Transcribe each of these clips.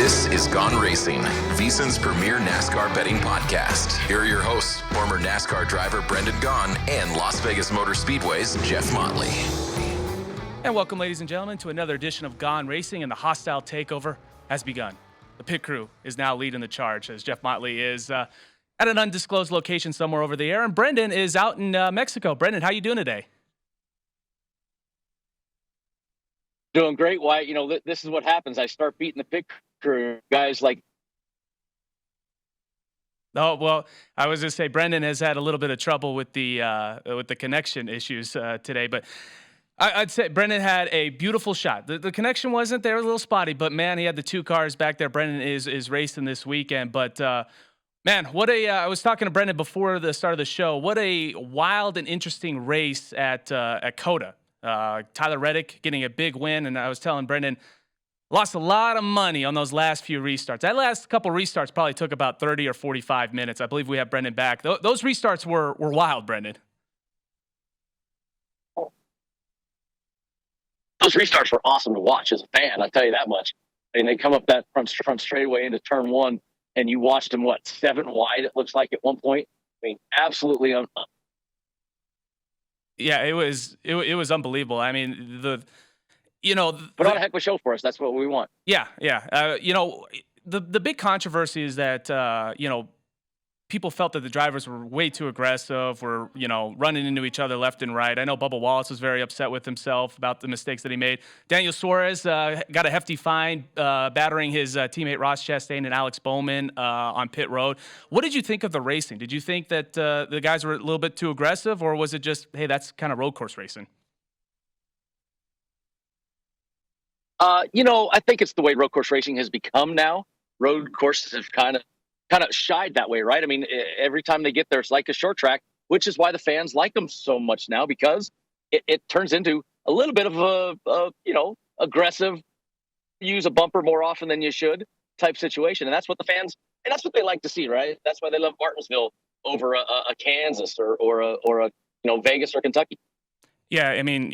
This is Gone Racin, VSiN's premier NASCAR betting podcast. Here are your hosts, former NASCAR driver Brendan Gaughan and Las Vegas Motor Speedway's Jeff Motley. And welcome, ladies and gentlemen, to another edition of Gone Racing, and the hostile takeover has begun. The pit crew is now leading the charge as Jeff Motley is at an undisclosed location somewhere over the air, and Brendan is out in Mexico. Brendan, how you doing today? Doing great, Wyatt. You know, this is what happens. I start beating the pit crew. Guys like... Oh, well, I was going to say Brendan has had a little bit of trouble with the connection issues today, but I'd say Brendan had a beautiful shot. The connection wasn't there, a little spotty, but man, he had the two cars back there. Brendan is racing this weekend, but man, what a I was talking to Brendan before the start of the show. What a wild and interesting race at COTA. Tyler Reddick getting a big win, and I was telling Brendan, lost a lot of money on those last few restarts. That last couple restarts probably took about 30 or 45 minutes. I believe we have Brendan back. Those restarts were wild, Brendan. Those restarts were awesome to watch as a fan, I'll tell you that much. I mean, they come up that front straightaway into turn one, and you watched them, 7 wide, it looks like at one point. I mean, absolutely Yeah, it was unbelievable. I mean, put on a heck of a show for us. That's what we want. Yeah. The big controversy is that people felt that the drivers were way too aggressive, were running into each other left and right. I know Bubba Wallace was very upset with himself about the mistakes that he made. Daniel Suarez got a hefty fine battering his teammate Ross Chastain and Alex Bowman on pit road. What did you think of the racing? Did you think that the guys were a little bit too aggressive, or was it just, hey, that's kind of road course racing? I think it's the way road course racing has become now. Road courses have kind of shied that way, right? I mean, every time they get there, it's like a short track, which is why the fans like them so much now, because it turns into a little bit of a aggressive, use a bumper more often than you should type situation. And that's what the fans, and that's what they like to see, right? That's why they love Martinsville over a Kansas or a Vegas or Kentucky. Yeah, I mean,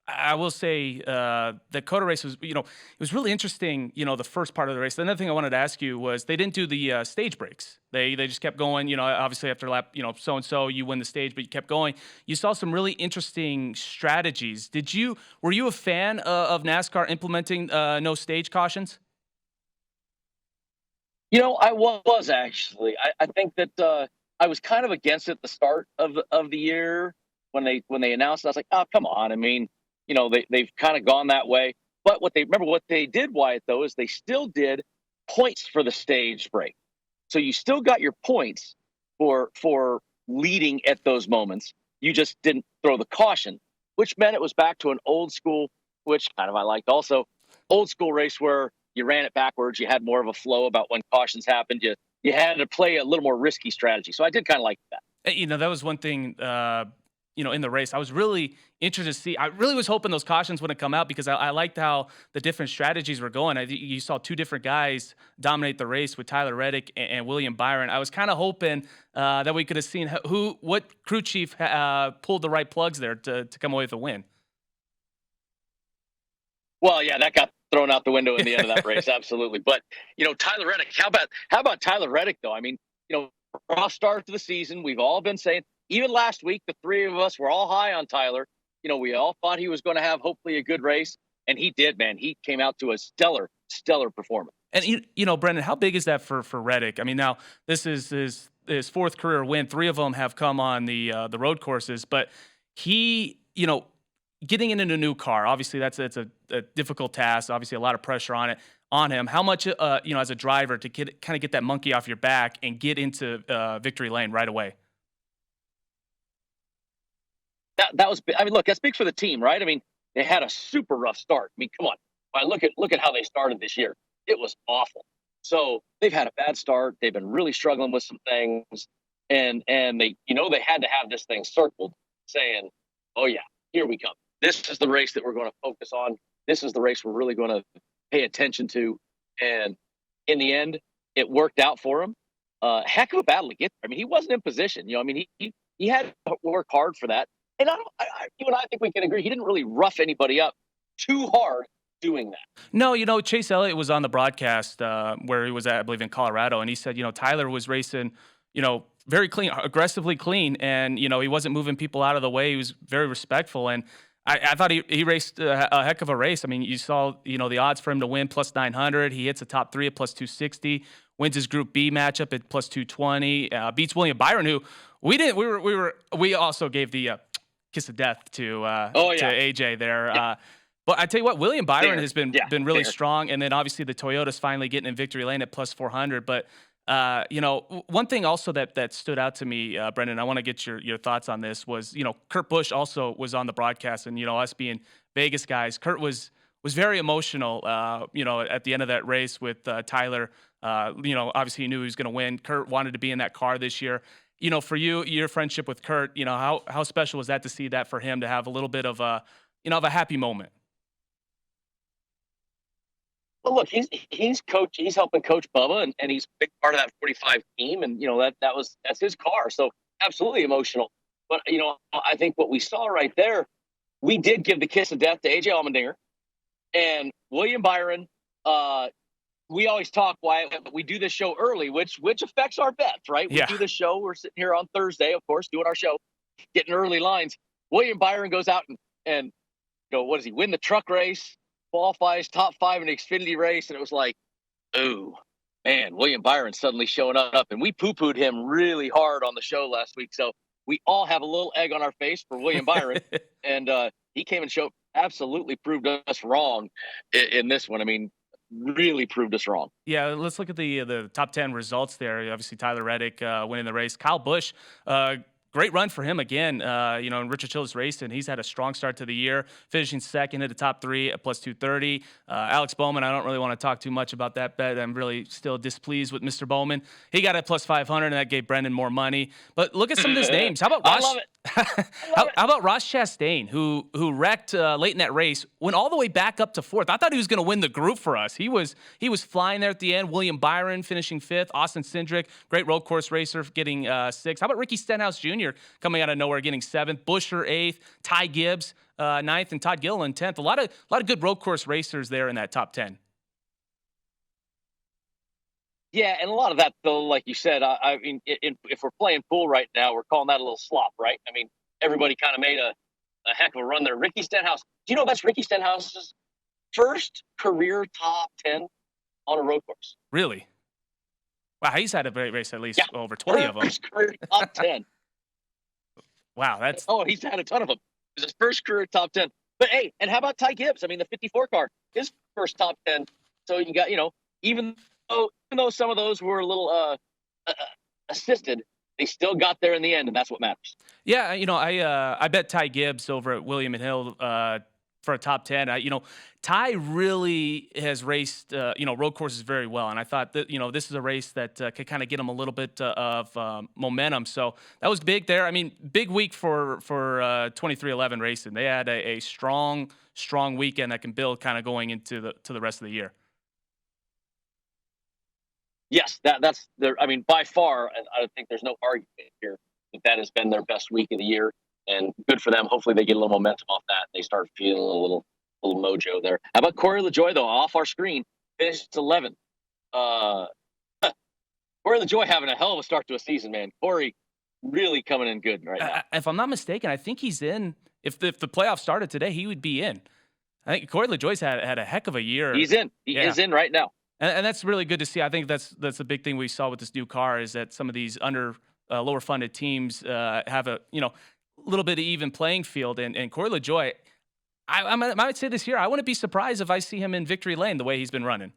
I will say the COTA race was, it was really interesting, the first part of the race. Another thing I wanted to ask you was they didn't do the stage breaks. They just kept going, obviously after lap, so-and-so, you win the stage, but you kept going. You saw some really interesting strategies. Were you a fan of NASCAR implementing no stage cautions? I was actually. I think that I was kind of against it at the start of the year when they announced it. I was like, oh, come on. I mean, they've kind of gone that way. But what they did, Wyatt, though, is they still did points for the stage break. So you still got your points for leading at those moments. You just didn't throw the caution, which meant it was back to an old school, which kind of I liked also, old school race where you ran it backwards. You had more of a flow about when cautions happened. You had to play a little more risky strategy. So I did kind of like that. That was one thing in the race. I was really interested to see. I really was hoping those cautions wouldn't come out because I liked how the different strategies were going. You saw two different guys dominate the race with Tyler Reddick and William Byron. I was kind of hoping that we could have seen what crew chief pulled the right plugs there to come away with a win. Well, yeah, that got thrown out the window in the end of that race, absolutely. But Tyler Reddick. How about Tyler Reddick though? I mean, rough start to the season. We've all been saying. Even last week, the three of us were all high on Tyler. We all thought he was going to have hopefully a good race, and he did, man. He came out to a stellar performance. And, Brendan, how big is that for Reddick? I mean, now this is his fourth career win. 3 of them have come on the road courses, but he, getting into a new car, obviously that's a difficult task. Obviously, a lot of pressure on him. How much, as a driver, to get that monkey off your back and get into victory lane right away? That was, I mean, look, that's big for the team, right? I mean, they had a super rough start. I mean, come on. Look at how they started this year. It was awful. So they've had a bad start. They've been really struggling with some things, and they, they had to have this thing circled, saying, "Oh yeah, here we come. This is the race that we're going to focus on. This is the race we're really going to pay attention to." And in the end, it worked out for him. Heck of a battle to get there. I mean, he wasn't in position. I mean, he had to work hard for that. And you and I think we can agree he didn't really rough anybody up too hard doing that. No, Chase Elliott was on the broadcast where he was at, I believe, in Colorado, and he said, Tyler was racing, very clean, aggressively clean, and, he wasn't moving people out of the way. He was very respectful, and I thought he raced a heck of a race. I mean, you saw, the odds for him to win plus 900. He hits a top 3 at plus 260, wins his Group B matchup at plus 220, beats William Byron, who we also gave the kiss of death to AJ there. Yeah. But I tell you what, William Byron has been really strong, and then obviously the Toyota's finally getting in victory lane at plus 400. But one thing also that stood out to me, Brendan, I want to get your thoughts on this was, Kurt Busch also was on the broadcast, and us being Vegas guys, Kurt was very emotional, at the end of that race with Tyler. Obviously he knew he was going to win. Kurt wanted to be in that car this year. For you, your friendship with Kurt, how special was that to see that for him to have a little bit of a happy moment? Well, look, he's helping coach Bubba, and he's a big part of that 45 team, and that's his car, so absolutely emotional. But I think what we saw right there, we did give the kiss of death to AJ Allmendinger and William Byron. We always talk, Wyatt, but we do this show early, which affects our bets, right? We do the show. We're sitting here on Thursday, of course, doing our show, getting early lines. William Byron goes out and what does he win the truck race? Qualifies top 5 in the Xfinity race, and it was like, oh man, William Byron suddenly showing up, and we poo-pooed him really hard on the show last week. So we all have a little egg on our face for William Byron, and he came and absolutely proved us wrong in this one. I mean, really proved us wrong. Yeah, let's look at the top 10 results there. Obviously, Tyler Reddick winning the race. Kyle Busch. Great run for him again, in Richard Childress Racing. He's had a strong start to the year, finishing second at the top 3 at plus 230. Alex Bowman, I don't really want to talk too much about that bet. I'm really still displeased with Mr. Bowman. He got at plus 500, and that gave Brendan more money. But look at some of his names. How about Ross? I love it. How about Ross Chastain, who wrecked late in that race, went all the way back up to 4th. I thought he was going to win the group for us. He was flying there at the end. William Byron finishing 5th. Austin Cindric, great road course racer, getting 6th. How about Ricky Stenhouse Jr. coming out of nowhere, getting 7th? Buescher 8th. Ty Gibbs 9th, and Todd Gilliland 10th. A lot of good road course racers there in that top 10. Yeah, and a lot of that, though, like you said, I mean, if we're playing pool right now, we're calling that a little slop, right? I mean, everybody kind of made a heck of a run there. Ricky Stenhouse, do you know that's Ricky Stenhouse's first career top 10 on a road course? Really? Wow, he's had a race at least over 20 of them. First career top 10. Wow, he's had a ton of them. It was his first career top 10. But hey, and how about Ty Gibbs? I mean, the 54 car, his first top 10. So you got, even though some of those were a little assisted, they still got there in the end, and that's what matters. Yeah, I bet Ty Gibbs over at William and Hill for a top 10. Ty really has raced road courses very well, and I thought that this is a race that could kind of get him a little bit of momentum. So that was big there. I mean, big week for 23XI Racing. They had a strong weekend that can build kind of going into the rest of the year. Yes, that's their. I mean, by far, and I think there's no argument here that has been their best week of the year, and good for them. Hopefully, they get a little momentum off that. They start feeling a little mojo there. How about Corey LaJoie though? Off our screen, finished 11th. Corey LaJoie having a hell of a start to a season, man. Corey really coming in good right now. If I'm not mistaken, I think he's in. If the playoffs started today, he would be in. I think Corey LaJoie's had a heck of a year. He's in. He is in right now. And that's really good to see. I think that's a big thing we saw with this new car is that some of these lower funded teams have a little bit of even playing field. And Corey LaJoie, I might say this year, I wouldn't be surprised if I see him in victory lane the way he's been running.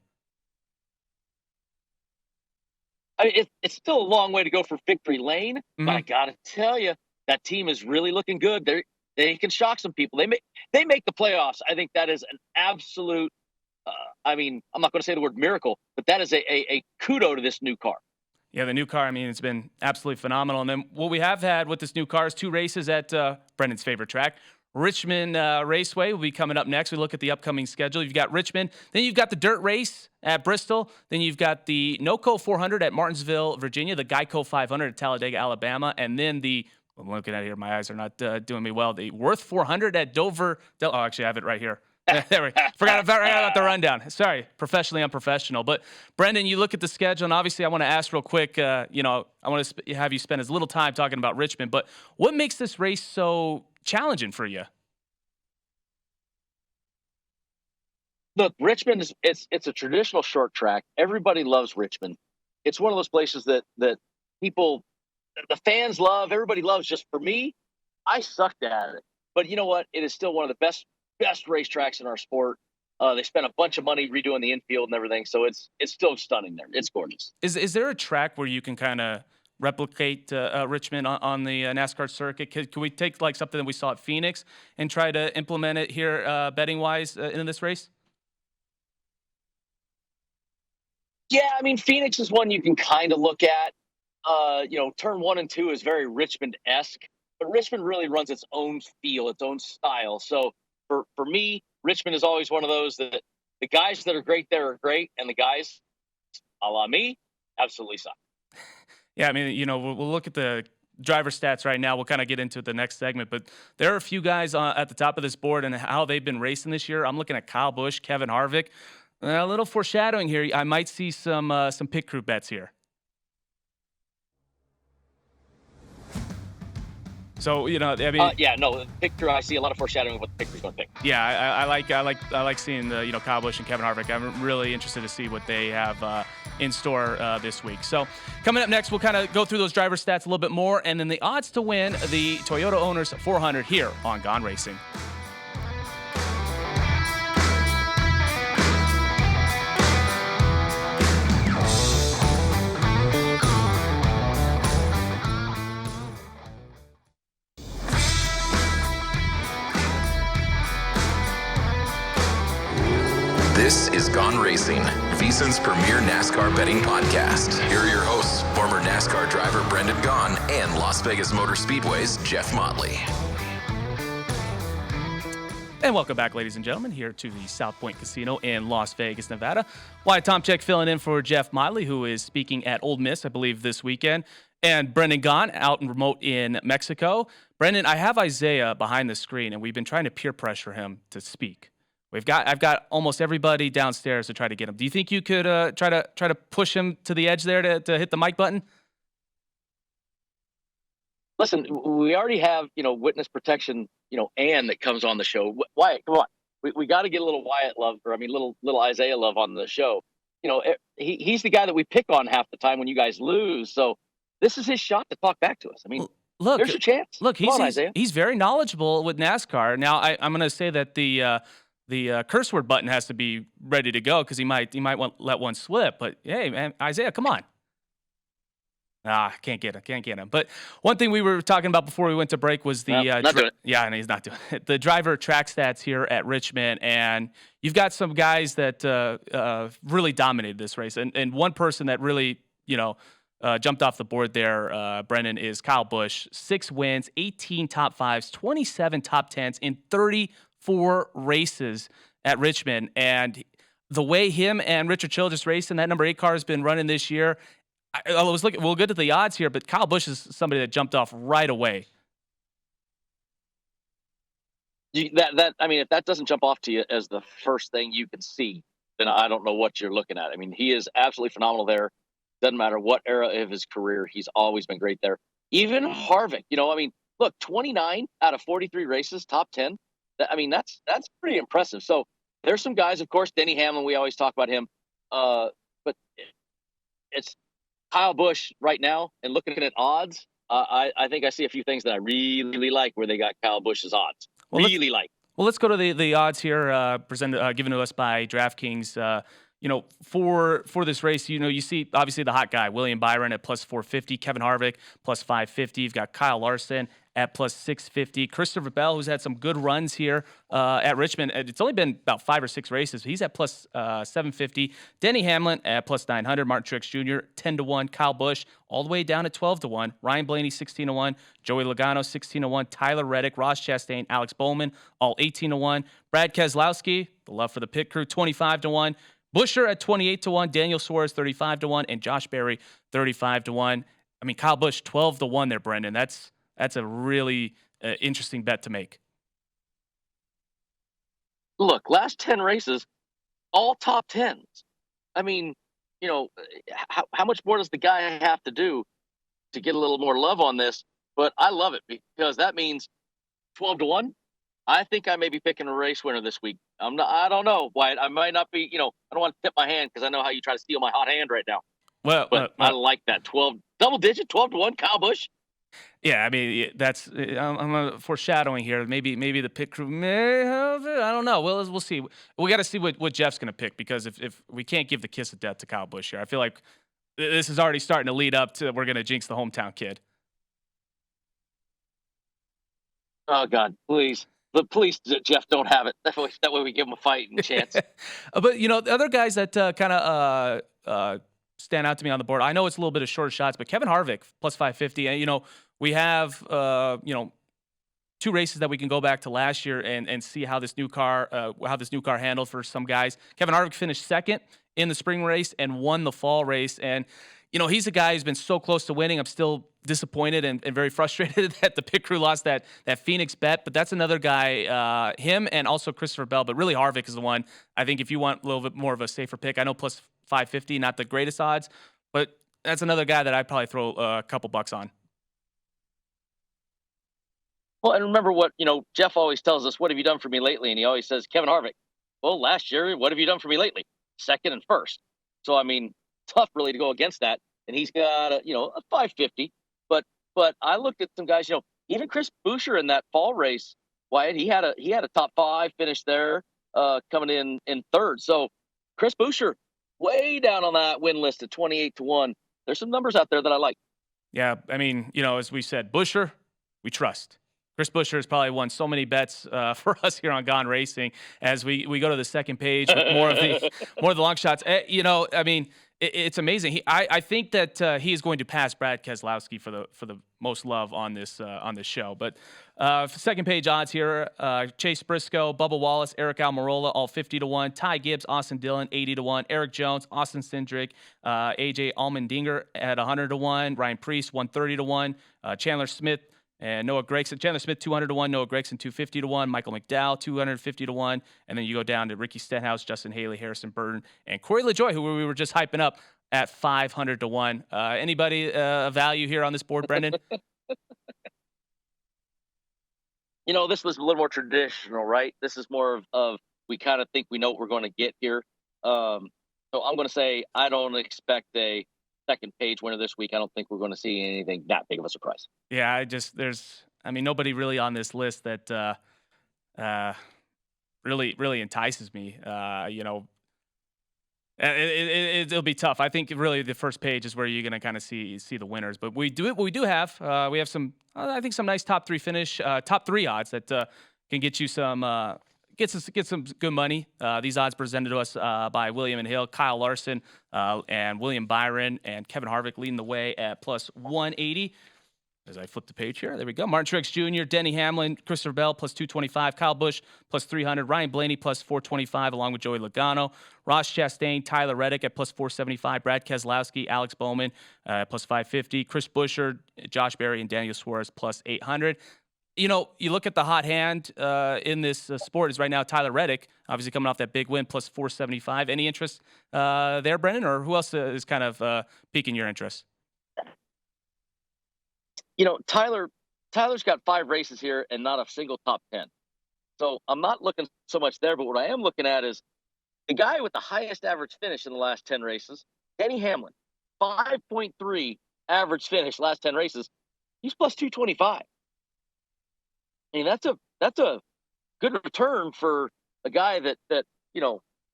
I mean, it's still a long way to go for victory lane, but I gotta tell you, that team is really looking good. They can shock some people. They make the playoffs. I think that is an absolute. I mean, I'm not going to say the word miracle, but that is a kudo to this new car. Yeah, the new car, I mean, it's been absolutely phenomenal. And then what we have had with this new car is 2 races at Brendan's favorite track. Richmond Raceway will be coming up next. We look at the upcoming schedule. You've got Richmond. Then you've got the dirt race at Bristol. Then you've got the NOCO 400 at Martinsville, Virginia, the Geico 500 at Talladega, Alabama, and then I'm looking at it here. My eyes are not doing me well. The Worth 400 at Dover. Actually, I have it right here. Forgot about the rundown. Sorry, professionally unprofessional. But Brendan, you look at the schedule, and obviously I want to ask real quick, I want to have you spend as little time talking about Richmond, but what makes this race so challenging for you? Look, Richmond it's a traditional short track. Everybody loves Richmond. It's one of those places that people, the fans love, everybody loves. Just for me, I sucked at it. But you know what? It is still one of the best racetracks in our sport. They spent a bunch of money redoing the infield and everything, so it's still stunning there. It's gorgeous. Is there a track where you can kind of replicate Richmond on the NASCAR circuit? Can we take like something that we saw at Phoenix and try to implement it here betting wise in this race? Yeah, I mean, Phoenix is one you can kind of look at. Turn 1 and 2 is very Richmond-esque, but Richmond really runs its own feel, its own style. So for me, Richmond is always one of those that the guys that are great there are great, and the guys, a la me, absolutely suck. Yeah, I mean, we'll look at the driver stats right now. We'll kind of get into the next segment, but there are a few guys at the top of this board and how they've been racing this year. I'm looking at Kyle Busch, Kevin Harvick. A little foreshadowing here. I might see some pit crew bets here. So the picture, I see a lot of foreshadowing of what the picture's going to pick. Yeah, I like seeing the Kyle Busch and Kevin Harvick. I'm really interested to see what they have in store this week. So coming up next, we'll kind of go through those driver stats a little bit more, and then the odds to win the Toyota Owners 400 here on Gone Racing. This is Gone Racing, VSiN's premier NASCAR betting podcast. Here are your hosts, former NASCAR driver Brendan Gaughan and Las Vegas Motor Speedway's Jeff Motley. And welcome back, ladies and gentlemen, here to the South Point Casino in Las Vegas, Nevada. Wyatt Tomchek filling in for Jeff Motley, who is speaking at Ole Miss, I believe, this weekend. And Brendan Gaughan out and remote in Mexico. Brendan, I have Isaiah behind the screen, and we've been trying to peer pressure him to speak. I've got almost everybody downstairs to try to get him. Do you think you could try to push him to the edge there to hit the mic button? Listen, we already have witness protection, Ann that comes on the show. Wyatt, come on, we got to get a little Wyatt love, or little Isaiah love on the show. He's the guy that we pick on half the time when you guys lose. So this is his shot to talk back to us. I mean, look, there's your chance. Look, he's very knowledgeable with NASCAR. Now I'm going to say that the curse word button has to be ready to go because he might let one slip. But hey, man, Isaiah, come on. Can't get him. But one thing we were talking about before we went to break was the and he's not doing it. The driver track stats here at Richmond, and you've got some guys that really dominated this race, and one person that really jumped off the board there, Brendan, is Kyle Busch. 6 wins, 18 top 5s, 27 top 10s in 34 races at Richmond. And the way him and Richard Childress racing, that number 8 car has been running this year. I was looking, we'll get to the odds here, but Kyle Busch is somebody that jumped off right away. If that doesn't jump off to you as the first thing you can see, then I don't know what you're looking at. I mean, he is absolutely phenomenal there. Doesn't matter what era of his career, he's always been great there. Even Harvick, look, 29 out of 43 races, top 10. That's pretty impressive. So there's some guys, of course, Denny Hamlin, we always talk about him. But it's Kyle Busch right now, and looking at odds, I think I see a few things that I really, really like where they got Kyle Busch's odds. Well, let's go to the odds here given to us by DraftKings. For this race, you see obviously the hot guy, William Byron at plus 450, Kevin Harvick plus 550. You've got Kyle Larson at plus 650. Christopher Bell, who's had some good runs here at Richmond. It's only been about 5 or 6 races. He's at plus 750. Denny Hamlin at plus 900. Martin Truex Jr. 10-1. Kyle Busch all the way down at 12-1. Ryan Blaney 16-1. Joey Logano 16-1. Tyler Reddick, Ross Chastain, Alex Bowman all 18-1. Brad Keselowski, the love for the pit crew, 25-1. Buescher at 28-1. Daniel Suarez 35-1. And Josh Berry 35-1. Kyle Busch 12-1 there, Brendan. That's a really interesting bet to make. look, last 10 races, all top 10s. I mean, how much more does the guy have to do to get a little more love on this? But I love it because that means 12-1. I think I may be picking a race winner this week. I don't know, Wyatt. I might not be, I don't want to tip my hand because I know how you try to steal my hot hand right now. But I like that 12 double digit 12-1 Kyle Busch. Yeah, I mean that's I'm foreshadowing here. Maybe the pit crew may have it. I don't know. We'll see. We got to see what Jeff's going to pick because if we can't give the kiss of death to Kyle Busch here, I feel like this is already starting to lead up to we're going to jinx the hometown kid. Oh God, please. But please, Jeff, don't have it. That way we give him a fighting chance. But the other guys that kind of stand out to me on the board. I know it's a little bit of shorter shots, but Kevin Harvick plus 550. And we have 2 races that we can go back to last year and see how this new car handled for some guys. Kevin Harvick finished second in the spring race and won the fall race. And he's a guy who's been so close to winning. I'm still disappointed and very frustrated that the pit crew lost that Phoenix bet. But that's another guy, him and also Christopher Bell. But really, Harvick is the one. I think if you want a little bit more of a safer pick, I know plus 550, not the greatest odds, but that's another guy that I'd probably throw a couple bucks on. Well, and remember what, Jeff always tells us, what have you done for me lately? And he always says, Kevin Harvick. Well, last year, what have you done for me lately? Second and first. So, I mean, tough really to go against that. And he's got a 550. But I looked at some guys, even Chris Buescher in that fall race, Wyatt, he had a top 5 finish there, coming in third. So Chris Buescher, way down on that win list at 28-1. There's some numbers out there that I like. Yeah, I mean, as we said, Buescher, we trust. Chris Buescher has probably won so many bets for us here on Gone Racing. As we go to the second page with more of the long shots. I mean, it's amazing. I think that he is going to pass Brad Keselowski for the most love on this show. But second page odds here: Chase Briscoe, Bubba Wallace, Eric Almirola, all 50-1. Ty Gibbs, Austin Dillon, 80-1. Eric Jones, Austin Cindric, AJ Allmendinger at 100-1. Ryan Preece, 130-1. Chandler Smith and Noah Gragson. Chandler Smith, 200-1. Noah Gragson, 250-1. Michael McDowell, 250-1. And then you go down to Ricky Stenhouse, Justin Haley, Harrison Burton, and Corey LaJoie, who we were just hyping up at 500-1. Anybody value here on this board, Brendan? This was a little more traditional, right? This is more of we kind of think we know what we're going to get here. So I'm going to say I don't expect a second page winner this week. I don't think we're going to see anything that big of a surprise. Yeah, nobody really on this list that really entices me. It'll be tough. I think really the first page is where you're going to kind of see the winners. But we do have some I think some nice top 3 finish, top 3 odds that can get you some get some good money. These odds presented to us by William and Hill, Kyle Larson, and William Byron, and Kevin Harvick leading the way at plus 180. As I flip the page here, there we go. Martin Truex Jr., Denny Hamlin, Christopher Bell plus 225, Kyle Busch plus 300, Ryan Blaney plus 425, along with Joey Logano, Ross Chastain, Tyler Reddick at plus 475, Brad Keselowski, Alex Bowman plus 550, Chris Buescher, Josh Berry, and Daniel Suarez plus 800. You look at the hot hand in this sport is right now Tyler Reddick, obviously coming off that big win, plus 475. Any interest there, Brendan, or who else is kind of piquing your interest? Tyler's got 5 races here and not a single top 10. So I'm not looking so much there, but what I am looking at is the guy with the highest average finish in the last 10 races, Denny Hamlin, 5.3 average finish last 10 races. He's plus 225. I mean, that's a good return for a guy that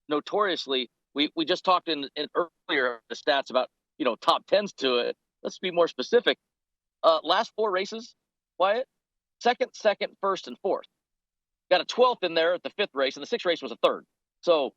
notoriously we just talked in earlier the stats about top 10s to it. Let's be more specific. Last 4 races, Wyatt, second, first, and fourth. Got a 12th in there at the 5th race, and the 6th race was a 3rd. So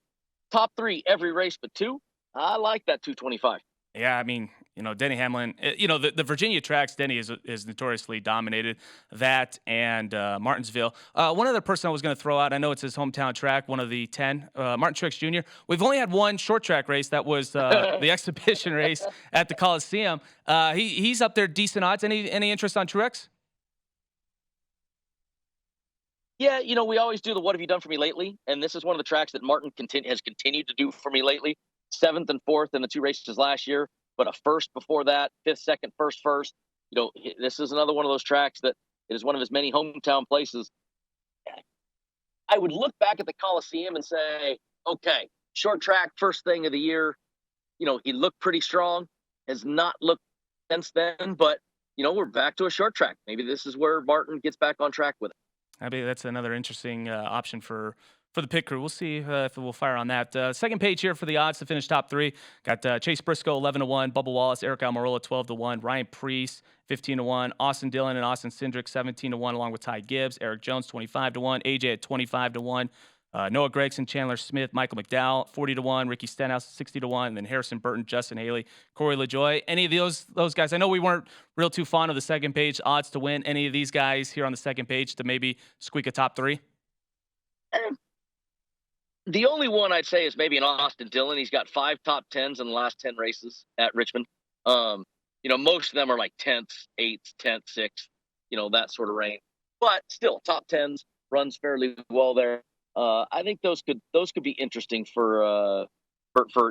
top 3 every race but 2. I like that 225. Yeah, I mean, Denny Hamlin, the Virginia tracks, Denny is notoriously dominated that and Martinsville. One other person I was going to throw out, I know it's his hometown track, one of the 10, Martin Truex Jr. We've only had one short track race. That was the exhibition race at the Coliseum. He's up there, decent odds. Any interest on Truex? Yeah, we always do the "What have you done for me lately?" And this is one of the tracks that Martin has continued to do for me lately. 7th and 4th in the 2 races last year, but a first before that, 5th, 2nd, first. This is another one of those tracks that is one of his many hometown places. I would look back at the Coliseum and say, okay, short track, first thing of the year. He looked pretty strong, has not looked since then, but, we're back to a short track. Maybe this is where Martin gets back on track with it. I mean, that's another interesting option for the pit crew. We'll see if we'll fire on that. Second page here for the odds to finish top three. Got Chase Briscoe 11-1, Bubba Wallace, Eric Almirola 12-1, Ryan Preece 15-1, Austin Dillon and Austin Cindric 17-1, along with Ty Gibbs, Eric Jones 25-1, AJ at 25-1. Noah Gregson, Chandler Smith, Michael McDowell, 40-1, Ricky Stenhouse, 60-1, and then Harrison Burton, Justin Haley, Corey LaJoie. Any of those guys? I know we weren't real too fond of the second page odds to win. Any of these guys here on the second page to maybe squeak a top three? The only one I'd say is maybe an Austin Dillon. He's got 5 top 10s in the last 10 races at Richmond. Most of them are like 10th, 8th, 10th, 6th, that sort of range. But still, top 10s, runs fairly well there. I think those could be interesting for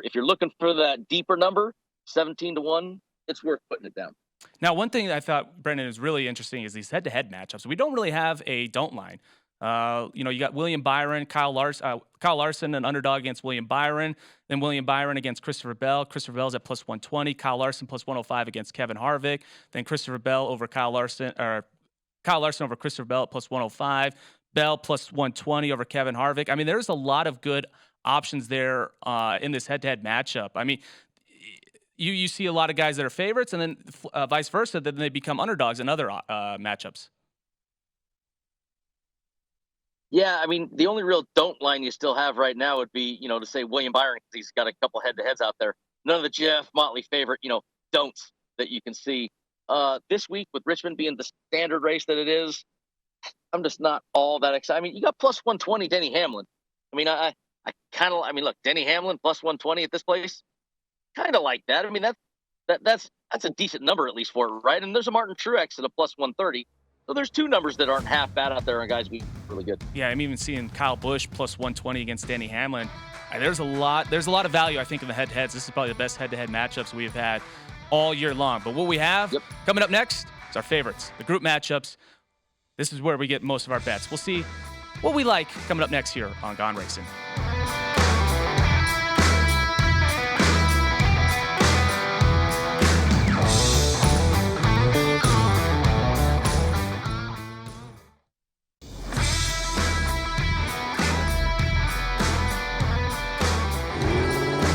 if you're looking for that deeper number, 17-1. It's worth putting it down. Now, one thing I thought, Brendan, is really interesting is these head-to-head matchups. We don't really have a don't line. You got William Byron, Kyle Larson, an underdog against William Byron. Then William Byron against Christopher Bell. Christopher Bell's at plus 120. Kyle Larson plus 105 against Kevin Harvick. Then Christopher Bell over Kyle Larson over Christopher Bell at plus 105. Bell plus 120 over Kevin Harvick. I mean, there's a lot of good options there in this head-to-head matchup. I mean, you see a lot of guys that are favorites, and then vice versa, then they become underdogs in other matchups. Yeah, I mean, the only real don't line you still have right now would be, to say William Byron, because he's got a couple head-to-heads out there. None of the Jeff Motley favorite, don'ts that you can see. This week, with Richmond being the standard race that it is, I'm just not all that excited. I mean, you got plus 120 Denny Hamlin. I mean, I look, Denny Hamlin plus 120 at this place, kind of like that. I mean, that's a decent number at least for it, right? And there's a Martin Truex at a plus 130. So there's 2 numbers that aren't half bad out there, and guys, we really good. Yeah, I'm even seeing Kyle Busch plus 120 against Denny Hamlin. There's a lot of value, I think, in the head-to-heads. This is probably the best head-to-head matchups we've had all year long. But what we have coming up next is our favorites, the group matchups. This is where we get most of our bets. We'll see what we like coming up next here on Gone Racin'.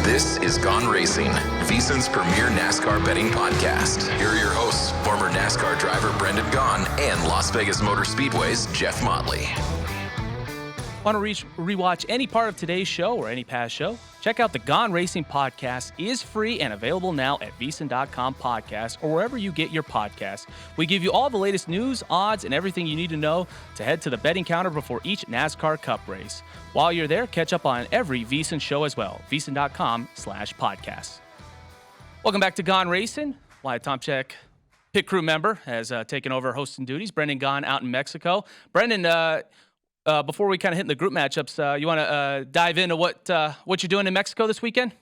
This is Gone Racing, VSiN's premier NASCAR betting podcast. Here are your hosts, former NASCAR driver Brendan Gaughan and Las Vegas Motor Speedway's Jeff Motley. Want to rewatch any part of today's show or any past show? Check out the Gone Racing podcast. Is free and available now at VSiN.com podcast or wherever you get your podcasts. We give you all the latest news, odds, and everything you need to know to head to the betting counter before each NASCAR Cup race. While you're there, catch up on every VSiN show as well. VSiN.com/podcasts. Welcome back to Gone Racin'. Wyatt Tomchek, pit crew member, has taken over hosting duties. Brendan Gaughan out in Mexico. Brendan, before we kind of hit the group matchups, you want to dive into what you're doing in Mexico this weekend?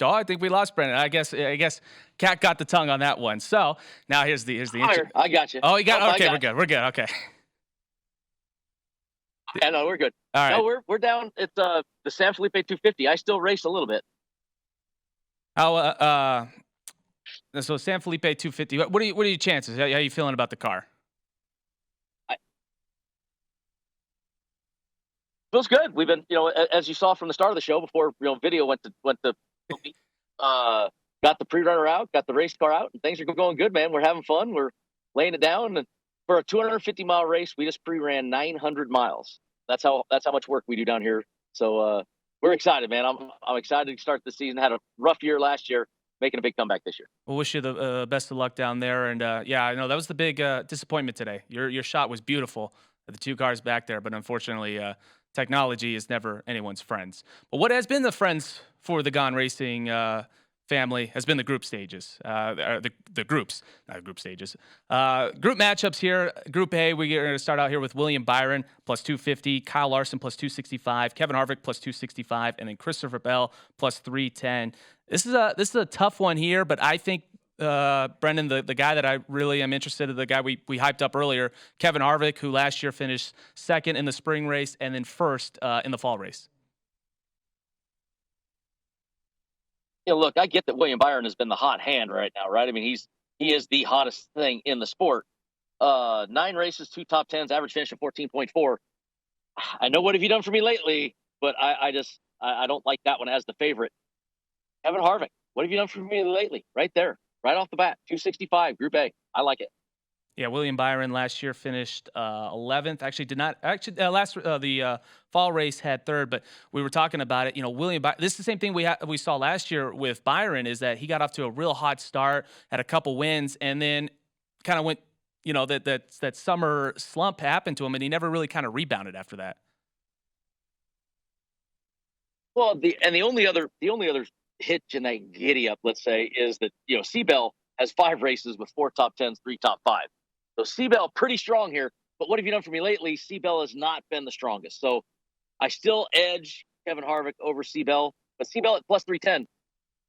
Oh, I think we lost Brendan. I guess Cat got the tongue on that one. So now here's the intro. I got you. Oh, you got okay. We're good. Okay. Yeah, no, we're good. All right. No, we're down at the San Felipe 250. I still race a little bit. How so San Felipe 250. What are your chances? How are you feeling about the car? Feels good. We've been, as you saw from the start of the show before, video went to got the pre-runner out, got the race car out, and things are going good, man. We're having fun. We're laying it down, and for a 250-mile race, we just pre-ran 900 miles. That's how much work we do down here. So we're excited, man. I'm excited to start the season. Had a rough year last year, making a big comeback this year. We'll wish you the best of luck down there. And yeah, I know that was the big disappointment today. Your shot was beautiful, the 2 cars back there, but unfortunately, technology is never anyone's friends. But what has been the friends for the Gone Racing family has been the group stages, the groups, not group stages. Group matchups here. Group A, we're going to start out here with William Byron plus 250, Kyle Larson plus 265, Kevin Harvick plus 265, and then Christopher Bell plus 310. This is a tough one here, but I think Brendan, the guy that I really am interested in, the guy we hyped up earlier, Kevin Harvick, who last year finished second in the spring race and then first in the fall race. Look, I get that William Byron has been the hot hand right now, right? I mean, he is the hottest thing in the sport. 9 races, 2 top 10s, average finish of 14.4. I know what have you done for me lately, but I don't like that one as the favorite. Kevin Harvick, what have you done for me lately? Right there, right off the bat, 265, Group A. I like it. Yeah, William Byron last year finished 11th. Actually, did not actually the fall race had third, but we were talking about it. William Byron. This is the same thing we saw last year with Byron. Is that he got off to a real hot start, had a couple wins, and then kind of went. That summer slump happened to him, and he never really kind of rebounded after that. Well, the only other hitch in that giddy up, let's say, is that Seabell has 5 races with 4 top 10s, 3 top 5. So Seabell pretty strong here, but what have you done for me lately? Seabell has not been the strongest. So I still edge Kevin Harvick over Seabell, but Seabell at plus 310.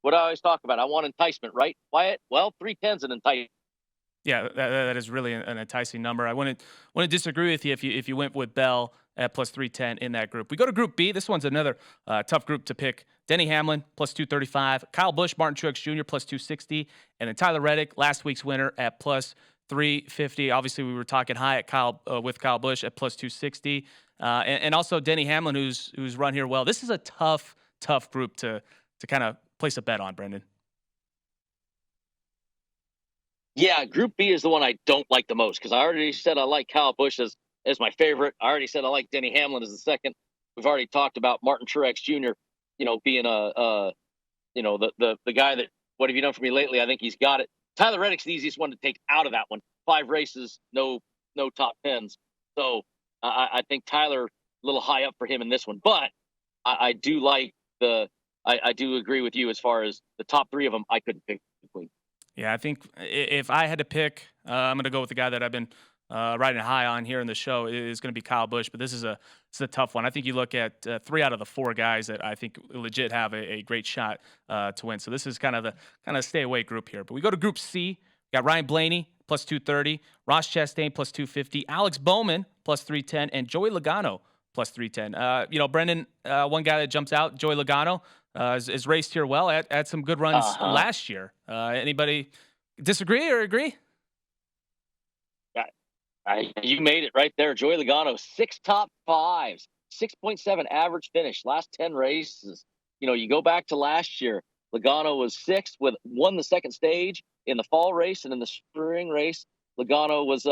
What I always talk about, I want enticement, right, Wyatt? Well, 310's an enticement. Yeah, that is really an enticing number. I wouldn't disagree with you if you went with Bell at plus 310 in that group. We go to Group B. This one's another tough group to pick. Denny Hamlin plus 235, Kyle Busch, Martin Truex Jr. plus 260, and then Tyler Reddick, last week's winner, at plus 350. Obviously, we were talking high at with Kyle Busch at plus 260, and also Denny Hamlin, who's run here well. This is a tough group to kind of place a bet on, Brendan. Yeah, Group B is the one I don't like the most because I already said I like Kyle Busch as my favorite. I already said I like Denny Hamlin as the second. We've already talked about Martin Truex Jr. Being the guy that what have you done for me lately? I think he's got it. Tyler Reddick's the easiest one to take out of that one. 5 races, no top 10s. So I think Tyler a little high up for him in this one. But I do like I do agree with you as far as the top 3 of them. I couldn't pick between. Yeah, I think if I had to pick, I'm going to go with the guy that I've been riding high on here in the show is going to be Kyle Busch, but this is a tough one. I think you look at 3 out of the 4 guys that I think legit have a great shot to win. So this is kind of stay away group here. But we go to Group C. We got Ryan Blaney plus 230, Ross Chastain plus 250, Alex Bowman plus 310, and Joey Logano plus 310. Brendan, one guy that jumps out, Joey Logano, is raced here well, had some good runs last year. Anybody disagree or agree? You made it right there. Joey Logano, 6 top 5s, 6.7 average finish, last 10 races. You go back to last year, Logano was 6th won the second stage in the fall race, and in the spring race, Logano was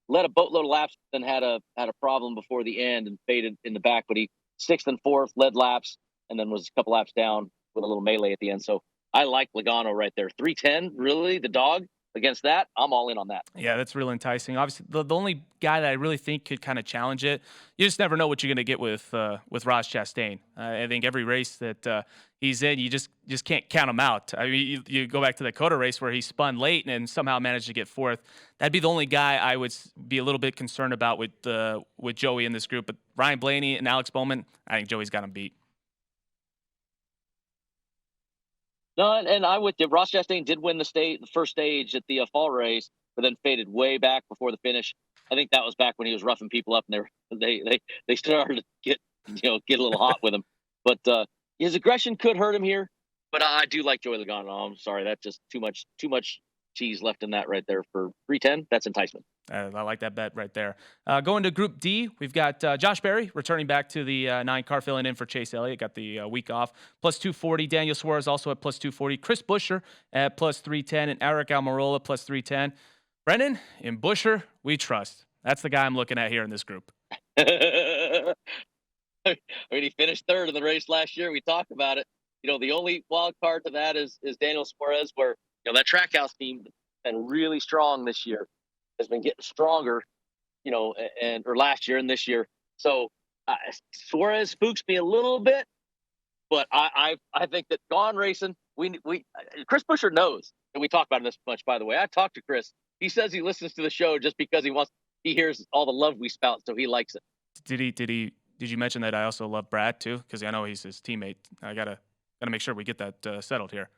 led a boatload of laps, then had a problem before the end and faded in the back, but he 6th and 4th led laps, and then was a couple laps down with a little melee at the end. So I like Logano right there. 310, really, the dog. Against that, I'm all in on that. Yeah, that's real enticing. Obviously, the only guy that I really think could kind of challenge it, you just never know what you're going to get with Ross Chastain. I think every race that he's in, you just can't count him out. I mean, you go back to the COTA race where he spun late and somehow managed to get 4th. That'd be the only guy I would be a little bit concerned about with Joey in this group. But Ryan Blaney and Alex Bowman, I think Joey's got him beat. No, and I with you. Ross Chastain did win the first stage at the fall race, but then faded way back before the finish. I think that was back when he was roughing people up, and they started to get a little hot with him. But his aggression could hurt him here. But I do like Joey Logano. I'm sorry, that's just too much cheese left in that right there for 310. That's enticement. I like that bet right there. Going to Group D, we've got Josh Berry returning back to the 9 car, filling in for Chase Elliott. Got the week off. Plus 240. Daniel Suarez also at plus 240. Chris Buescher at plus 310. And Eric Almirola plus 310. Brendan, in Buescher, we trust. That's the guy I'm looking at here in this group. I mean, he finished 3rd in the race last year. We talked about it. The only wild card to that is Daniel Suarez, where that Trackhouse team has been really strong this year. Has been getting stronger, or last year and this year. So Suarez spooks me a little bit, but I think that Gone Racin Chris Buescher knows that we talk about this much. By the way, I talked to Chris. He says he listens to the show just because he hears all the love we spout, so he likes it. Did you mention that I also love Brad too? Because I know he's his teammate. I gotta make sure we get that settled here.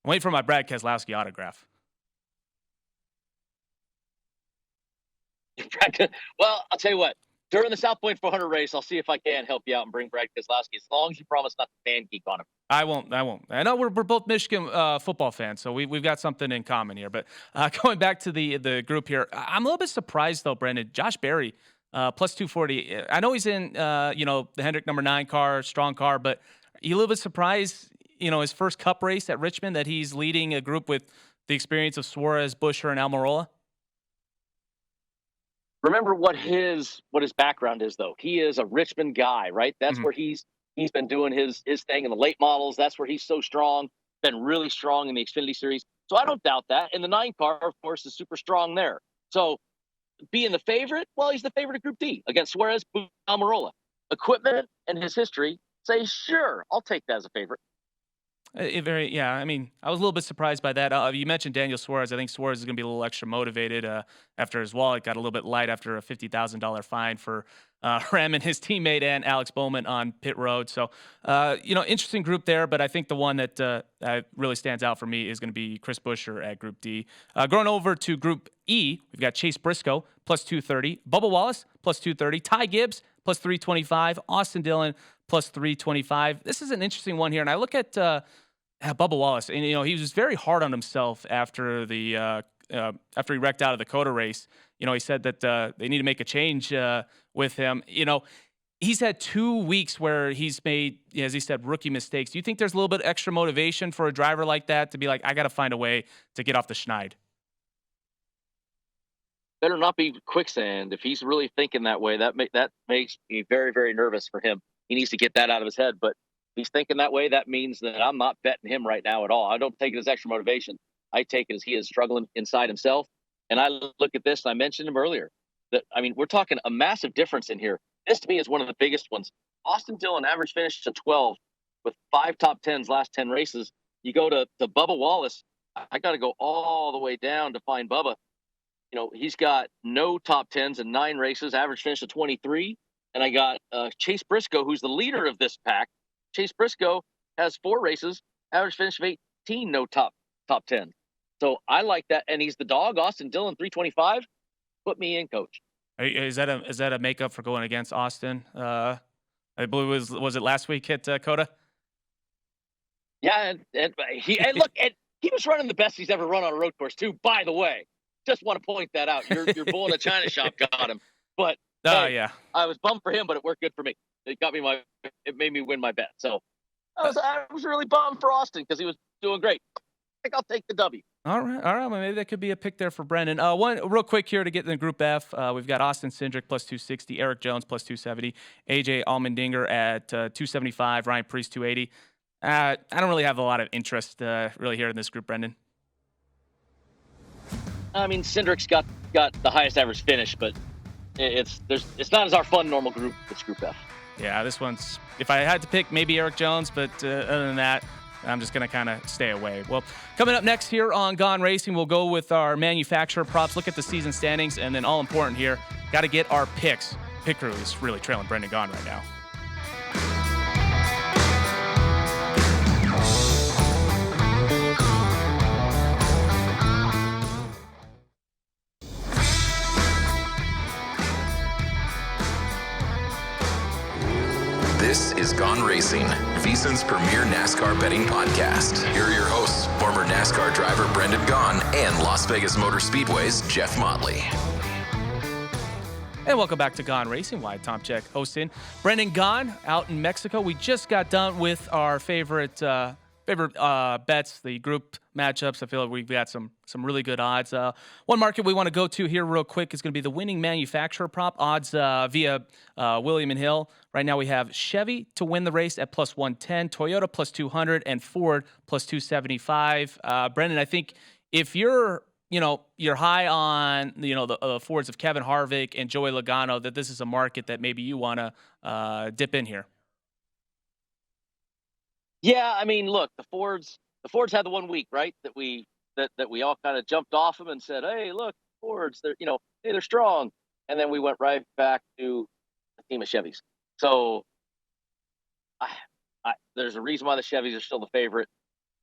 I'm waiting for my Brad Keselowski autograph. Well, I'll tell you what. During the South Point 400 race, I'll see if I can help you out and bring Brad Keselowski, as long as you promise not to fan geek on him. I won't. I know we're both Michigan football fans, so we've got something in common here. But going back to the group here, I'm a little bit surprised though, Brendan. Josh Berry, plus 240. I know he's in the Hendrick number 9 car, strong car, but are you a little bit surprised, his first Cup race at Richmond, that he's leading a group with the experience of Suarez, Buescher, and Almirola? Remember what his background is, though. He is a Richmond guy, right? That's where he's been doing his thing in the late models. That's where he's so strong, been really strong in the Xfinity Series. So I don't doubt that. And the 9 car, of course, is super strong there. So being the favorite, well, he's the favorite of Group D against Suarez, Almirola. Equipment and his history say, sure, I'll take that as a favorite. I was a little bit surprised by that. You mentioned Daniel Suarez. I think Suarez is going to be a little extra motivated after his wallet got a little bit light after a $50,000 fine for ramming his teammate and Alex Bowman on pit road. So, interesting group there. But I think the one that really stands out for me is going to be Chris Buescher at Group D. Going over to Group E, we've got Chase Briscoe, plus 230. Bubba Wallace, plus 230. Ty Gibbs, plus 325. Austin Dillon, plus 325. This is an interesting one here. And I look at Bubba Wallace, and he was very hard on himself after after he wrecked out of the COTA race. He said that they need to make a change with him. He's had 2 weeks where he's made, as he said, rookie mistakes. Do you think there's a little bit extra motivation for a driver like that to be like, I got to find a way to get off the schneid? Better not be quicksand. If he's really thinking that way, that makes me very, very nervous for him. He needs to get that out of his head. But he's thinking that way, that means that I'm not betting him right now at all. I don't take it as extra motivation. I take it as he is struggling inside himself. And I look at this, and I mentioned him earlier. We're talking a massive difference in here. This, to me, is one of the biggest ones. Austin Dillon average finish to 12 with 5 top 10s last 10 races. You go to Bubba Wallace. I got to go all the way down to find Bubba. He's got no top 10s in 9 races, average finish of 23. And I got Chase Briscoe, who's the leader of this pack. Chase Briscoe has 4 races, average finish of 18, no top 10. So I like that, and he's the dog. Austin Dillon, 325. Put me in, coach. Is that a makeup for going against Austin? I believe was it last week at COTA? Yeah, and he was running the best he's ever run on a road course too. By the way, just want to point that out. Your bull in the china shop got him, but yeah, I was bummed for him, but it worked good for me. It made me win my bet. So I was really bummed for Austin because he was doing great. I think I'll take the W. All right. Well, maybe that could be a pick there for Brendan. One real quick here to get in the Group F. We've got Austin Cindric plus 260, Eric Jones plus 270, AJ Allmendinger at 275, Ryan Preece 280. I don't really have a lot of interest really here in this group, Brendan. Cindric's got the highest average finish, but it's not as our fun normal group. It's Group F. Yeah, this one's, if I had to pick, maybe Eric Jones, but other than that, I'm just going to kind of stay away. Well, coming up next here on Gone Racing, we'll go with our manufacturer props, look at the season standings, and then all important here, got to get our picks. Pick crew is really trailing Brendan Gaughan right now. This is Gone Racing, VSiN's premier NASCAR betting podcast. Here are your hosts, former NASCAR driver Brendan Gaughan and Las Vegas Motor Speedway's Jeff Motley. And welcome back to Gone Racing. Wyatt, Tomchek hosting. Brendan Gaughan out in Mexico. We just got done with our favorite bets, the group matchups. I feel like we've got some really good odds. One market we want to go to here real quick is going to be the winning manufacturer prop odds via William & Hill. Right now we have Chevy to win the race at plus 110, Toyota plus 200, and Ford plus 275. Brendan, I think if you're high on the Fords of Kevin Harvick and Joey Logano, that this is a market that maybe you want to dip in here. Yeah, I mean, look, the Fords had the 1 week, right? That we all kind of jumped off them and said, "Hey, look, Fords, hey, they're strong." And then we went right back to a team of Chevys. So I, there's a reason why the Chevys are still the favorite.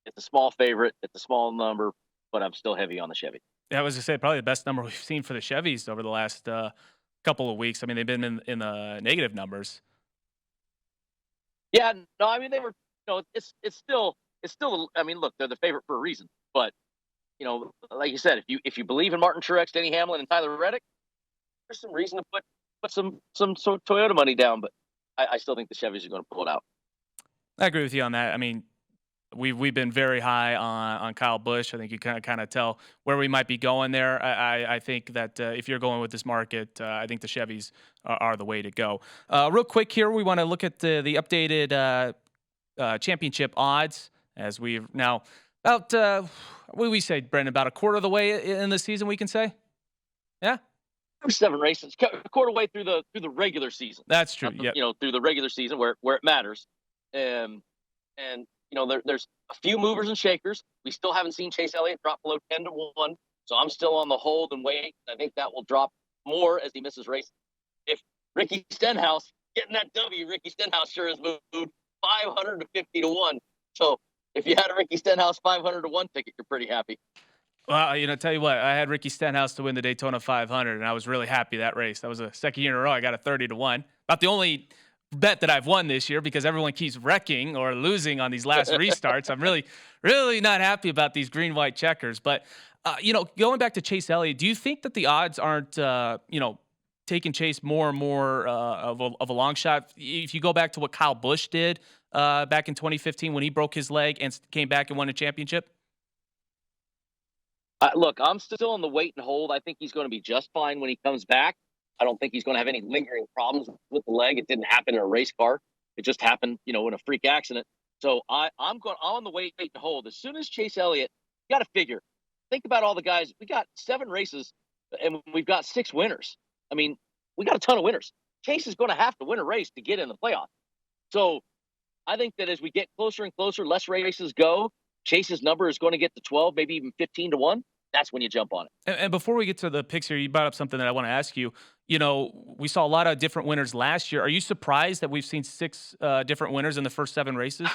It's a small favorite. It's a small number, but I'm still heavy on the Chevy. Yeah, I was to say probably the best number we've seen for the Chevys over the last couple of weeks. I mean, they've been in the negative numbers. Yeah, no, I mean they were. It's still. I mean, look, they're the favorite for a reason. But like you said, if you believe in Martin Truex, Denny Hamlin, and Tyler Reddick, there's some reason to put some sort of Toyota money down. But I still think the Chevys are going to pull it out. I agree with you on that. I mean, we've been very high on Kyle Busch. I think you kind of tell where we might be going there. I think that if you're going with this market, I think the Chevys are the way to go. Real quick here, we want to look at the updated championship odds as we've now about what do we say, Brendan? About a quarter of the way in the season, we can say. Yeah. 7 races, a quarter way through the regular season. That's true. Yeah. Through the regular season where it matters. And there's a few movers and shakers. We still haven't seen Chase Elliott drop below 10-1, so I'm still on the hold and wait. I think that will drop more as he misses races. If Ricky Stenhouse getting that W, Ricky Stenhouse sure has moved 550-1. So if you had a Ricky Stenhouse 500-1 ticket, you're pretty happy. Well, tell you what, I had Ricky Stenhouse to win the Daytona 500, and I was really happy that race. That was a second year in a row. I got a 30-1. About the only bet that I've won this year because everyone keeps wrecking or losing on these last restarts. I'm really, really not happy about these green-white checkers. But, going back to Chase Elliott, do you think that the odds aren't, taking Chase more and more of a long shot? If you go back to what Kyle Busch did back in 2015 when he broke his leg and came back and won a championship? Look, I'm still on the wait and hold. I think he's going to be just fine when he comes back. I don't think he's going to have any lingering problems with the leg. It didn't happen in a race car. It just happened, in a freak accident. So I'm on the wait and hold. As soon as Chase Elliott, you got to figure. Think about all the guys. We got 7 races, and we've got 6 winners. I mean, we got a ton of winners. Chase is going to have to win a race to get in the playoff. So I think that as we get closer and closer, less races go, Chase's number is going to get to 12, maybe even 15-1. That's when you jump on it. And before we get to the picks here, you brought up something that I want to ask you. We saw a lot of different winners last year. Are you surprised that we've seen 6 different winners in the first 7 races?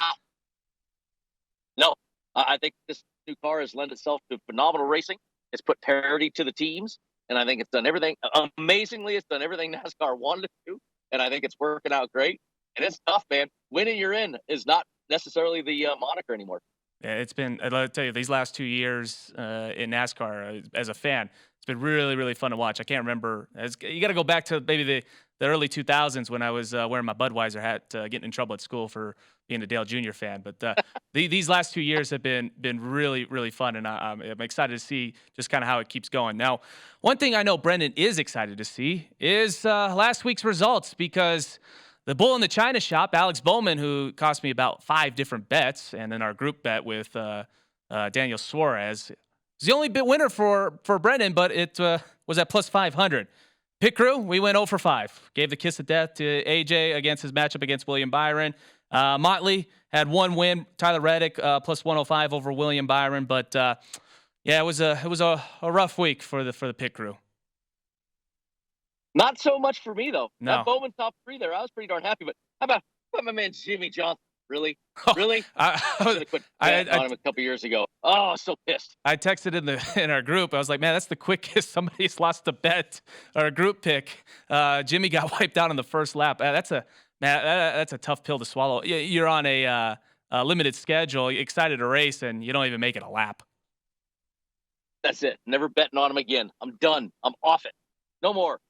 No. I think this new car has lent itself to phenomenal racing. It's put parity to the teams, and I think it's done everything. Amazingly, it's done everything NASCAR wanted it to, and I think it's working out great. And it's tough, man. Winning you're in is not necessarily the moniker anymore. Yeah, it's been, I'll tell you, these last 2 years in NASCAR, as a fan, it's been really, really fun to watch. I can't remember. You got to go back to maybe the early 2000s when I was wearing my Budweiser hat, getting in trouble at school for being a Dale Jr. fan. But these last 2 years have been really, really fun, and I'm excited to see just kind of how it keeps going. Now, one thing I know Brendan is excited to see is last week's results, because the bull in the china shop, Alex Bowman, who cost me about 5 different bets, and then our group bet with Daniel Suarez, is the only bit winner for Brendan, but it was at plus 500. Pit crew, we went 0 for 5. Gave the kiss of death to AJ against his matchup against William Byron. Motley had 1 win. Tyler Reddick plus 105 over William Byron. But it was a rough week for the pit crew. Not so much for me, though. No. That Bowman top 3 there, I was pretty darn happy. But how about my man Jimmy Johnson? Really? Really? I should have quit on him a couple years ago. Oh, I was so pissed. I texted in our group. I was like, man, that's the quickest somebody's lost a bet or a group pick. Jimmy got wiped out on the first lap. That's a tough pill to swallow. You're on a limited schedule, excited to race, and you don't even make it a lap. That's it. Never betting on him again. I'm done. I'm off it. No more.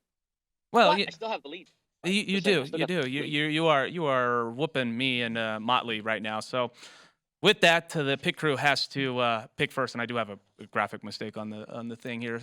Well, I still have the lead. You do. You are whooping me and Motley right now. So with that, the pit crew has to pick first, and I do have a graphic mistake on the thing here.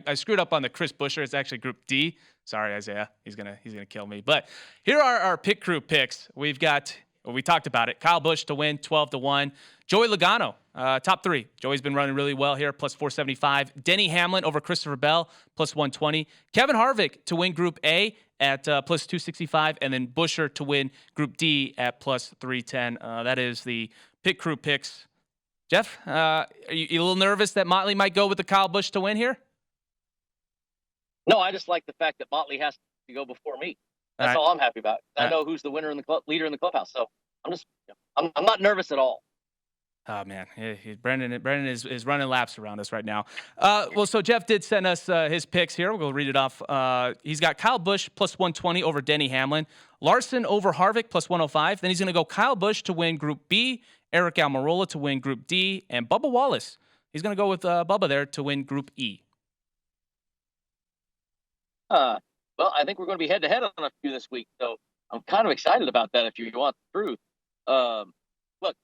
I screwed up on the Chris Buescher. It's actually Group D. Sorry, Isaiah. He's gonna kill me. But here are our pit crew picks. We talked about it. Kyle Busch to win, 12-1. Joey Logano, top 3. Joey's been running really well here, plus 475. Denny Hamlin over Christopher Bell, plus 120. Kevin Harvick to win Group A at plus 265, and then Buescher to win Group D at plus 310. That is the pit crew picks. Jeff, are you a little nervous that Motley might go with the Kyle Busch to win here? No, I just like the fact that Motley has to go before me. That's all I'm happy about. I know who's the winner in the leader in the clubhouse, so I'm not nervous at all. Oh man, Brendan is running laps around us right now. Well, so Jeff did send us his picks here. We'll go read it off. He's got Kyle Busch plus 120 over Denny Hamlin, Larson over Harvick plus 105. Then he's going to go Kyle Busch to win Group B, Eric Almirola to win Group D, and Bubba Wallace. He's going to go with Bubba there to win Group E. Well, I think we're going to be head-to-head on a few this week, so I'm kind of excited about that if you want the truth. Look,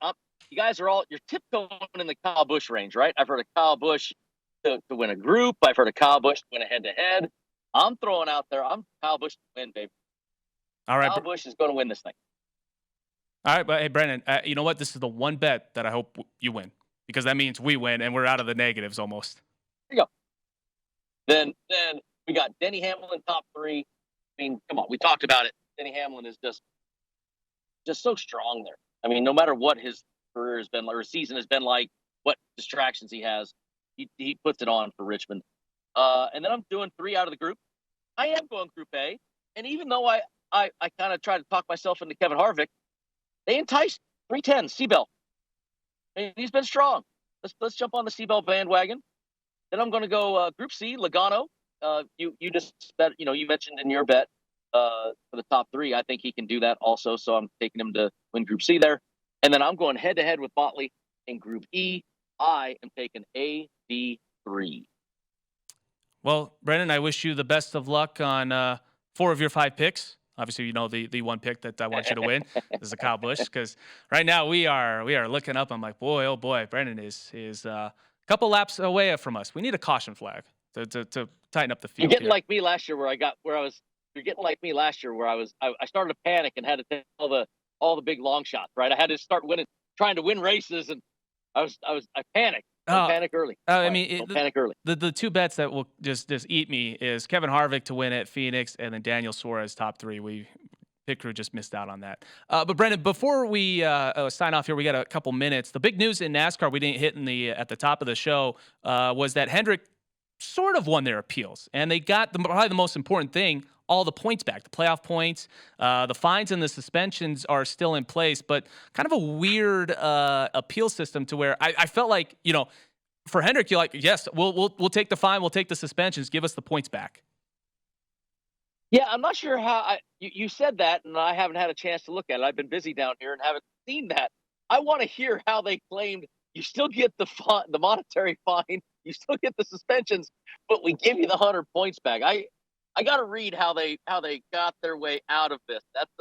you guys are you're tiptoeing in the Kyle Busch range, right? I've heard of Kyle Busch to win a group. I've heard of Kyle Busch to win a head-to-head. I'm throwing out there, I'm Kyle Busch to win, baby. All right. Kyle Busch is going to win this thing. All right, but hey, Brendan, you know what? This is the one bet that I hope you win, because that means we win and we're out of the negatives almost. There you go. Then we got Denny Hamlin top 3. I mean, come on, we talked about it. Denny Hamlin is just so strong there. I mean, no matter what his career has been, or his season has been like, what distractions he has, he puts it on for Richmond. And then I'm doing 3 out of the group. I am going Group A, and even though I kind of tried to talk myself into Kevin Harvick, they enticed 310 Seabell. I mean, he's been strong. Let's jump on the Seabell bandwagon. Then I'm going to go Group C, Logano. You mentioned in your bet for the top 3. I think he can do that also, so I'm taking him to win Group C there. And then I'm going head-to-head with Motley in Group E. I am taking AD3. Well, Brendan, I wish you the best of luck on 4 of your 5 picks. Obviously, you know the one pick that I want you to win is the Kyle Busch, because right now we are looking up. I'm like, boy, oh boy, Brendan is a couple laps away from us. We need a caution flag to tighten up the field. You're getting like me last year, where I started to panic and had to take all the big long shots. Right, I had to start trying to win races, and I panicked. Panic early. Panic early. The 2 bets that will just eat me is Kevin Harvick to win at Phoenix, and then Daniel Suarez top 3. Pit crew just missed out on that. But Brendan, before we sign off here, we got a couple minutes. The big news in NASCAR we didn't hit at the top of the show was that Hendrick sort of won their appeals, and they got probably the most important thing, all the points back, the playoff points. The fines and the suspensions are still in place, but kind of a weird appeal system to where I felt like, for Hendrick, you're like, yes, we'll take the fine, we'll take the suspensions, give us the points back. Yeah, I'm not sure how you said that, and I haven't had a chance to look at it. I've been busy down here and haven't seen that. I want to hear how they claimed you still get the monetary fine, you still get the suspensions, but we give you the 100 points back. I got to read how they got their way out of this. That's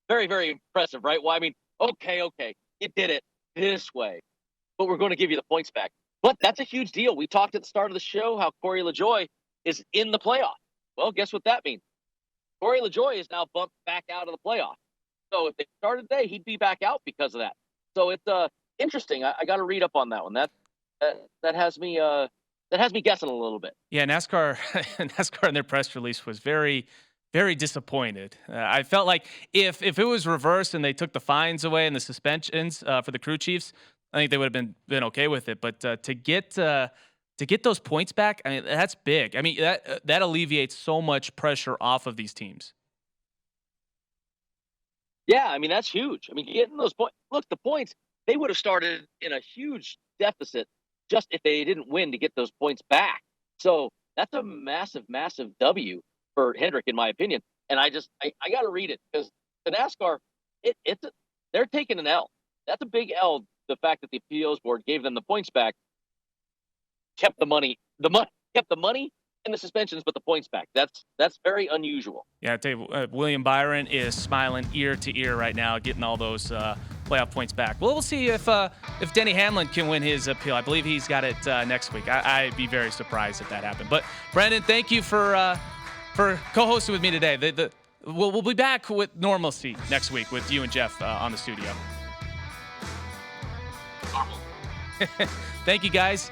very, very impressive, right? Well, I mean, okay, you did it this way, but we're going to give you the points back. But that's a huge deal. We talked at the start of the show how Corey LaJoie is in the playoff. Well, guess what that means? Corey LaJoie is now bumped back out of the playoff. So if they started today, he'd be back out because of that. So it's interesting. I got to read up on that one. That has me guessing a little bit. Yeah, NASCAR in their press release was very, very disappointed. I felt like if it was reversed and they took the fines away and the suspensions for the crew chiefs, I think they would have been okay with it. But to get those points back, I mean, that's big. I mean, that alleviates so much pressure off of these teams. Yeah, I mean, that's huge. I mean, getting those points. Look, the points, they would have started in a huge deficit just if they didn't win to get those points back. So that's a massive, massive W for Hendrick, in my opinion. And I got to read it, because the NASCAR, they're taking an L. That's a big L. The fact that the appeals board gave them the points back, kept the money and the suspensions, but the points back. That's very unusual. Yeah, I tell you, William Byron is smiling ear to ear right now, getting all those playoff points back. Well, we'll see if Denny Hamlin can win his appeal. I believe he's got it next week. I'd be very surprised if that happened. But Brandon, thank you for co-hosting with me today. We'll be back with normalcy next week with you and Jeff on the studio. Thank you, guys.